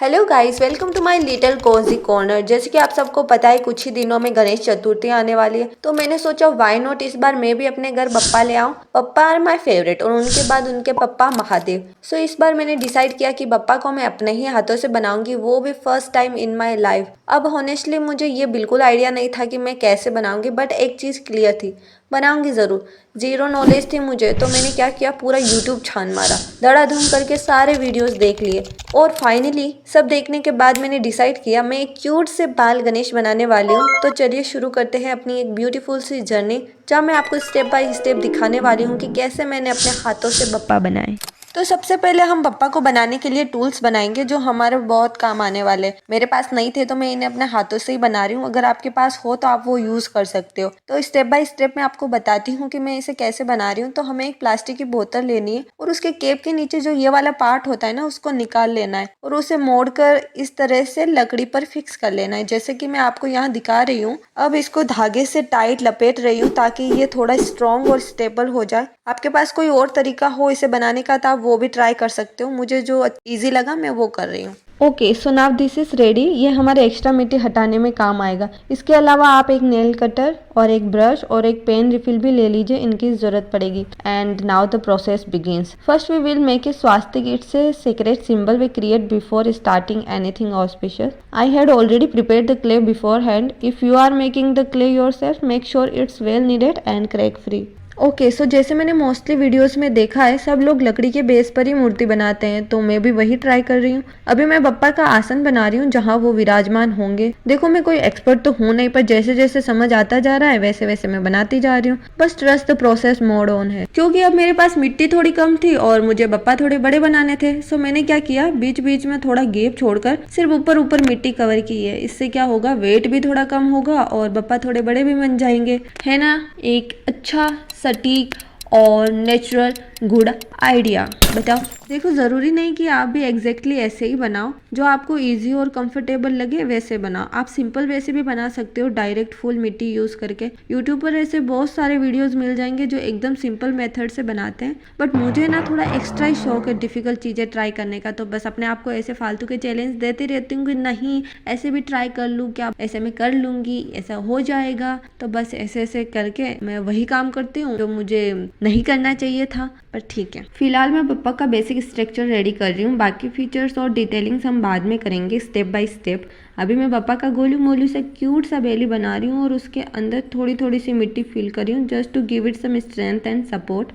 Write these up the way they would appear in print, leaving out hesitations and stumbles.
Hello guys, welcome to my little cosy corner. जैसे कि आप सबको पता है कुछ ही दिनों में गणेश चतुर्थी आने वाली है, तो मैंने सोचा व्हाई नॉट इस बार मैं भी अपने घर बप्पा ले आऊं। बप्पा आर माय फेवरेट और उनके बाद उनके पप्पा महादेव। सो इस बार मैंने डिसाइड किया कि बप्पा को मैं अपने ही हाथों से बनाऊंगी, वो भी first time in my life. अब होनेस्टली मुझे ये बिल्कुल आइडिया नहीं था कि मैं कैसे बनाऊंगी, बट एक चीज़ क्लियर थी, बनाऊंगी ज़रूर। जीरो नॉलेज थी मुझे, तो मैंने क्या किया, पूरा यूट्यूब छान मारा, धड़ाधड़ करके सारे वीडियोस देख लिए और फाइनली सब देखने के बाद मैंने डिसाइड किया मैं एक क्यूट से बाल गणेश बनाने वाली हूँ। तो चलिए शुरू करते हैं अपनी एक ब्यूटीफुल सी जर्नी, जहाँ मैं आपको स्टेप बाय स्टेप दिखाने वाली हूँ कि कैसे मैंने अपने हाथों से बप्पा बनाए। तो सबसे पहले हम बप्पा को बनाने के लिए टूल्स बनाएंगे जो हमारे बहुत काम आने वाले। मेरे पास नहीं थे तो मैं इन्हें अपने हाथों से ही बना रही हूँ, अगर आपके पास हो तो आप वो यूज़ कर सकते हो। तो स्टेप बाय स्टेप मैं आपको बताती हूँ कि मैं इसे कैसे बना रही हूँ। तो हमें एक प्लास्टिक की बोतल लेनी है और उसके केप के नीचे जो ये वाला पार्ट होता है ना, उसको निकाल लेना है और उसे मोड़कर इस तरह से लकड़ी पर फिक्स कर लेना है, जैसे कि मैं आपको यहाँ दिखा रही हूँ। अब इसको धागे से टाइट लपेट रही हूँ ताकि ये थोड़ा स्ट्रॉन्ग और स्टेबल हो जाए। आपके पास कोई और तरीका हो इसे बनाने का तो आप वो भी ट्राई कर सकते हो, मुझे जो इजी लगा मैं वो कर रही हूँ। Okay, so now this is ready. ये हमारे एक्स्ट्रा मिट्टी हटाने में काम आएगा। इसके अलावा आप एक नेल कटर और एक ब्रश और एक पेन रिफिल भी ले लीजिए, इनकी जरूरत पड़ेगी। And now the process begins. First we will make a swastik. It's a secret symbol we create before starting anything auspicious. I had already prepared the clay beforehand. If you are making the clay yourself, make sure it's well kneaded and crack free. Okay, so जैसे मैंने mostly videos में देखा है, सब लोग लकड़ी के base पर ही मूर्ति बनाते हैं, तो मैं भी वही ट्राई कर रही हूँ। अभी मैं बप्पा का आसन बना रही हूँ जहाँ वो विराजमान होंगे। देखो, मैं कोई एक्सपर्ट तो हूँ नहीं, पर जैसे जैसे समझ आता जा रहा है वैसे वैसे मैं बनाती जा रही हूँ। बस trust the process mode on है, क्योंकि अब मेरे पास मिट्टी थोड़ी कम थी और मुझे बप्पा थोड़े बड़े बनाने थे। सो मैंने क्या किया, बीच बीच में थोड़ा गैप छोड़कर सिर्फ ऊपर ऊपर मिट्टी कवर की है। इससे क्या होगा, वेट भी थोड़ा कम होगा और बप्पा थोड़े बड़े भी बन जाएंगे, है ना। एक अच्छा सटीक और नेचुरल गुड आइडिया। बताओ, देखो जरूरी नहीं कि आप भी एग्जैक्टली ऐसे ही बनाओ, जो आपको इजी और कंफर्टेबल लगे वैसे बनाओ। आप सिंपल वैसे भी बना सकते हो, डायरेक्ट फुल मिट्टी यूज करके। यूट्यूब पर ऐसे बहुत सारे वीडियोस मिल जाएंगे जो एकदम सिंपल मेथड से बनाते हैं, बट मुझे ना थोड़ा एक्स्ट्रा ही शौक है डिफिकल्ट चीजें ट्राई करने का। तो बस अपने आप को ऐसे फालतू के चैलेंज देती रहती हूँ कि नहीं ऐसे भी ट्राई कर लूँ, क्या ऐसे में कर लूंगी, ऐसा हो जाएगा। तो बस ऐसे ऐसे करके मैं वही काम करती हूँ जो मुझे नहीं करना चाहिए था, पर ठीक है। फिलहाल मैं बप्पा का बेसिक स्ट्रक्चर रेडी कर रही हूँ, बाकी फीचर्स और डिटेलिंग्स हम बाद में करेंगे स्टेप बाय स्टेप। अभी मैं बप्पा का गोलू मोलू से क्यूट सा बेली बना रही हूँ और उसके अंदर थोड़ी थोड़ी सी मिट्टी फिल कर रही हूँ, just to give it some strength and support.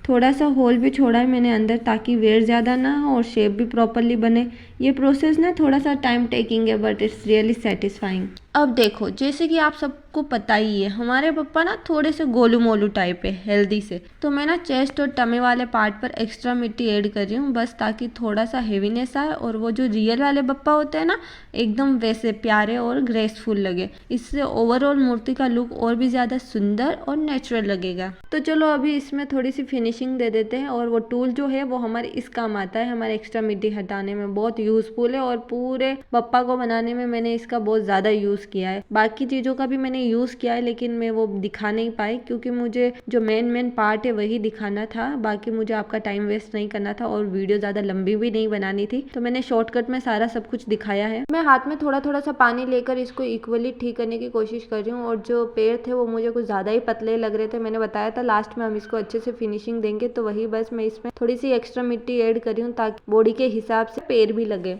थोड़ा सा होल भी छोड़ा है मैंने अंदर, ताकि वेट ज़्यादा ना हो और शेप भी प्रॉपरली बने। ये प्रोसेस ना थोड़ा सा टाइम टेकिंग है, बट इट्स रियली सेटिस्फाइंग। अब देखो, जैसे कि आप सबको पता ही है, हमारे पप्पा ना थोड़े से गोलू मोलू टाइप है, हेल्दी से। तो मैं ना चेस्ट और टमे वाले पार्ट पर एक्स्ट्रा मिट्टी ऐड कर रही हूँ, बस ताकि थोड़ा सा हेवीनेस आए और वो जो रियल वाले पप्पा होते हैं ना, एकदम वैसे प्यारे और ग्रेसफुल लगे। इससे ओवरऑल मूर्ति का लुक और भी ज़्यादा सुंदर और नेचुरल लगेगा। तो चलो अभी इसमें थोड़ी सी फिनिशिंग दे देते हैं। और वो टूल जो है वो हमारे इस काम आता है, हमारे एक्स्ट्रा मिट्टी हटाने में बहुत यूजफुल है, और पूरे पप्पा को बनाने में मैंने इसका बहुत ज़्यादा यूज़ किया है। बाकी चीज़ों का भी मैंने यूज़ किया है, लेकिन मैं वो दिखा नहीं पाई क्योंकि मुझे जो मेन पार्ट है वही दिखाना था। बाकी मुझे आपका टाइम वेस्ट नहीं करना था और वीडियो ज़्यादा लंबी भी नहीं बनानी थी, तो मैंने शॉर्टकट में सारा सब कुछ दिखाया है। मैं हाथ में थोड़ा थोड़ा सा पानी लेकर इसको इक्वली ठीक करने की कोशिश कर रही हूँ। और जो पैर थे वो मुझे कुछ ज़्यादा ही पतले लग रहे थे, मैंने बताया था लास्ट में हम इसको अच्छे से फिनिशिंग देंगे, तो वही बस मैं इसमें थोड़ी सी एक्स्ट्रा मिट्टी ऐड करी हूँ ताकि बॉडी के हिसाब से पैर भी लगे।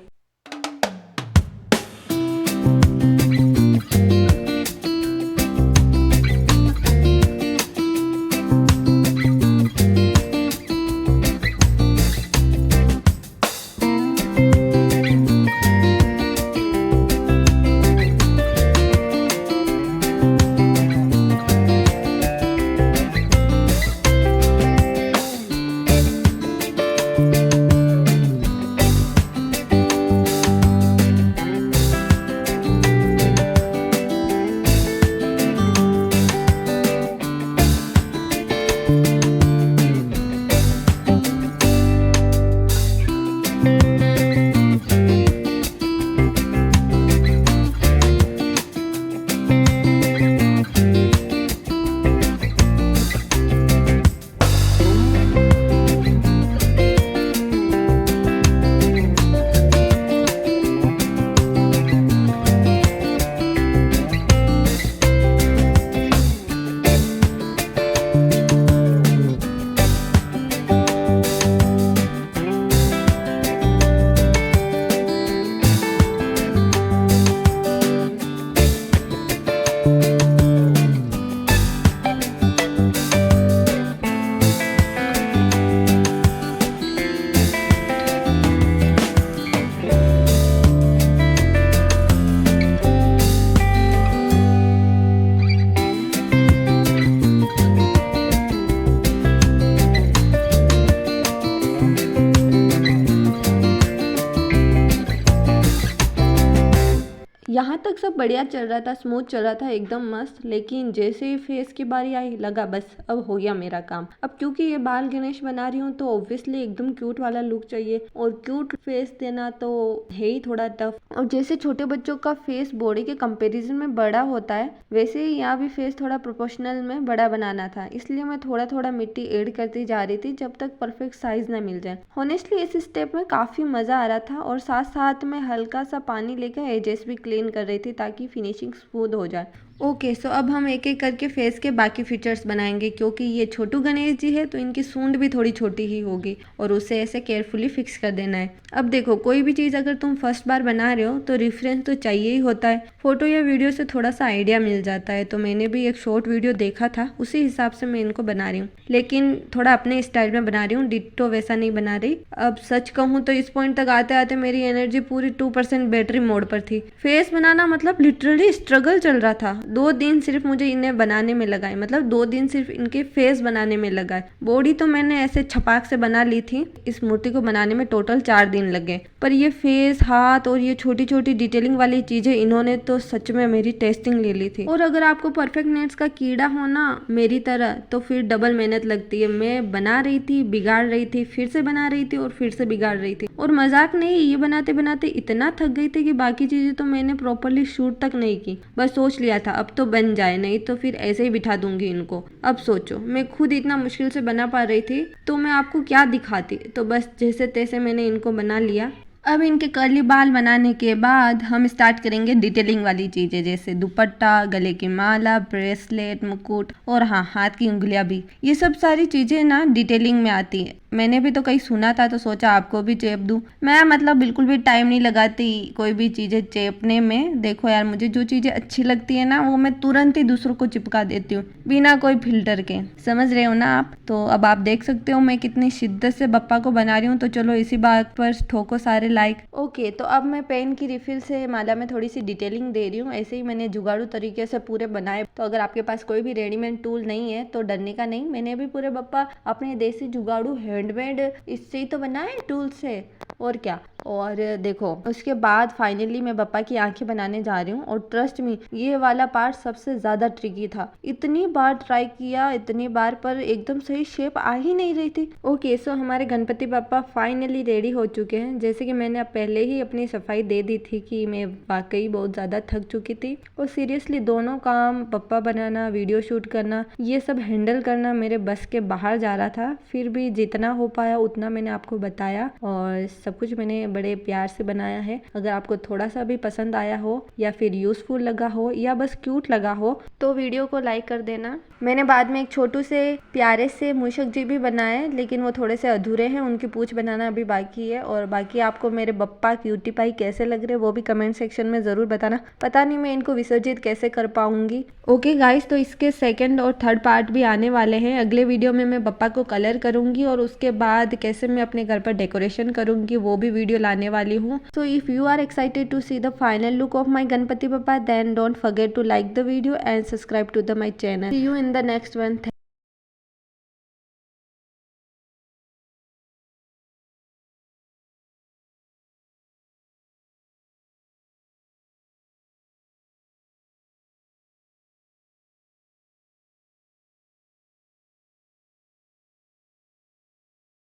यहाँ तक सब बढ़िया चल रहा था, स्मूथ चल रहा था, एकदम मस्त। लेकिन जैसे ही फेस की बारी आई लगा बस अब हो गया मेरा काम। अब क्योंकि ये बाल गणेश बना रही हूँ तो ऑब्वियसली एकदम क्यूट वाला लुक चाहिए और क्यूट फेस देना तो है ही थोड़ा टफ। और जैसे छोटे बच्चों का फेस बॉडी के कंपैरिजन में बड़ा होता है, वैसे ही यहाँ भी फेस थोड़ा प्रोपोर्शनल में बड़ा बनाना था, इसलिए मैं थोड़ा थोड़ा मिट्टी ऐड करती जा रही थी जब तक परफेक्ट साइज ना मिल जाए। ऑनेस्टली इस स्टेप में काफी मजा आ रहा था और साथ साथ में हल्का सा पानी लेकर एजेस भी क्लीन कर रही थी ताकि फिनिशिंग स्मूथ हो जाए। ओके सो अब हम एक एक करके फेस के बाकी फीचर्स बनाएंगे। क्योंकि ये छोटू गणेश जी है तो इनकी सूंड भी थोड़ी छोटी ही होगी और उसे ऐसे केयरफुली फिक्स कर देना है। अब देखो कोई भी चीज़ अगर तुम फर्स्ट बार बना रहे हो तो रेफरेंस तो चाहिए ही होता है। फोटो या वीडियो से थोड़ा सा आइडिया मिल जाता है, तो मैंने भी एक शॉर्ट वीडियो देखा था, उसी हिसाब से मैं इनको बना रही हूँ, लेकिन थोड़ा अपने स्टाइल में बना रही हूँ, डिट्टो वैसा नहीं बना रही। अब सच कहूँ तो इस पॉइंट तक आते आते मेरी एनर्जी पूरी 2% बैटरी मोड पर थी। फेस बनाना मतलब लिटरली स्ट्रगल चल रहा था। 2 दिन सिर्फ मुझे इन्हें बनाने में लगाए, मतलब 2 दिन सिर्फ इनके फेस बनाने में लगाए। बॉडी तो मैंने ऐसे छपाक से बना ली थी, इस मूर्ति को बनाने में टोटल 4 दिन लगे, पर ये फेस, हाथ और ये छोटी छोटी डिटेलिंग वाली चीजें इन्होंने तो सच में मेरी टेस्टिंग ले ली थी। और अगर आपको परफेक्ट नेट्स का कीड़ा हो ना मेरी तरह तो फिर डबल मेहनत लगती है। मैं बना रही थी, बिगाड़ रही थी, फिर से बना रही थी और फिर से बिगाड़ रही थी। और मजाक नहीं, ये बनाते बनाते इतना थक गई थी कि बाकी चीजें तो मैंने प्रॉपरली शूट तक नहीं की। बस सोच लिया था अब तो बन जाए, नहीं तो फिर ऐसे ही बिठा दूंगी इनको। अब सोचो मैं खुद इतना मुश्किल से बना पा रही थी तो मैं आपको क्या दिखाती। तो बस जैसे तैसे मैंने इनको बना लिया। अब इनके कर्ली बाल बनाने के बाद हम स्टार्ट करेंगे डिटेलिंग वाली चीजें, जैसे दुपट्टा, गले की माला, ब्रेसलेट, मुकुट और हाँ हाथ की उंगलियां भी। ये सब सारी चीजें ना डिटेलिंग में आती है। मैंने भी तो कहीं सुना था तो सोचा आपको भी चेप दूं। मैं मतलब बिल्कुल भी टाइम नहीं लगाती कोई भी चीजें चेपने में। देखो यार, मुझे जो चीजें अच्छी लगती है ना वो मैं तुरंत ही दूसरों को चिपका देती हूँ बिना कोई फिल्टर के। समझ रहे हो ना आप? तो अब आप देख सकते हो मैं कितनी शिद्दत से बप्पा को बना रही हूँ। तो चलो इसी बात पर ठोको सारे लाइक। ओके तो अब मैं पेन की रिफिल से माला में थोड़ी सी डिटेलिंग दे रही हूँ। ऐसे ही मैंने जुगाड़ू तरीके से पूरे बनाए। तो अगर आपके पास कोई भी रेडीमेड टूल नहीं है तो डरने का नहीं, मैंने भी पूरे बप्पा अपने देसी जुगाड़ू हैंडमेड इससे ही तो बनाए, टूल से, और क्या। और देखो उसके बाद फाइनली मैं बप्पा की आंखें बनाने जा रही हूँ। और ट्रस्ट मी ये वाला पार्ट सबसे ज्यादा ट्रिकी था। इतनी बार ट्राई किया, इतनी बार, पर एकदम सही शेप आ ही नहीं रही थी। ओके सो हमारे गणपति बप्पा फाइनली रेडी हो चुके हैं। जैसे कि मैंने पहले ही अपनी सफाई दे दी थी कि मैं वाकई बहुत ज्यादा थक चुकी थी और सीरियसली दोनों काम, बप्पा बनाना, वीडियो शूट करना, ये सब हैंडल करना मेरे बस के बाहर जा रहा था। फिर भी जितना हो पाया उतना मैंने आपको बताया और सब कुछ मैंने बड़े प्यार से बनाया है। अगर आपको थोड़ा सा भी पसंद आया हो या फिर यूजफुल लगा हो या बस क्यूट लगा हो तो वीडियो को लाइक कर देना। मैंने बाद में एक छोटू से प्यारे से मूषक जी भी बनाए, लेकिन वो थोड़े से अधूरे हैं, उनकी पूछ बनाना अभी बाकी है। और बाकी आपको मेरे बप्पा क्यूटी पाई कैसे लग रहे वो भी कमेंट सेक्शन में जरूर बताना। पता नहीं मैं इनको विसर्जित कैसे कर पाऊंगी। ओके गाइस, तो इसके सेकंड और थर्ड पार्ट भी आने वाले हैं। अगले वीडियो में मैं बप्पा को कलर करूंगी और उसके बाद कैसे मैं अपने घर पर डेकोरेशन करूंगी वो भी वीडियो लाने वाली हूँ। So if you are excited to see the final look of my Ganpati Bappa then don't forget to like the video and subscribe to the my channel. See you in the next one.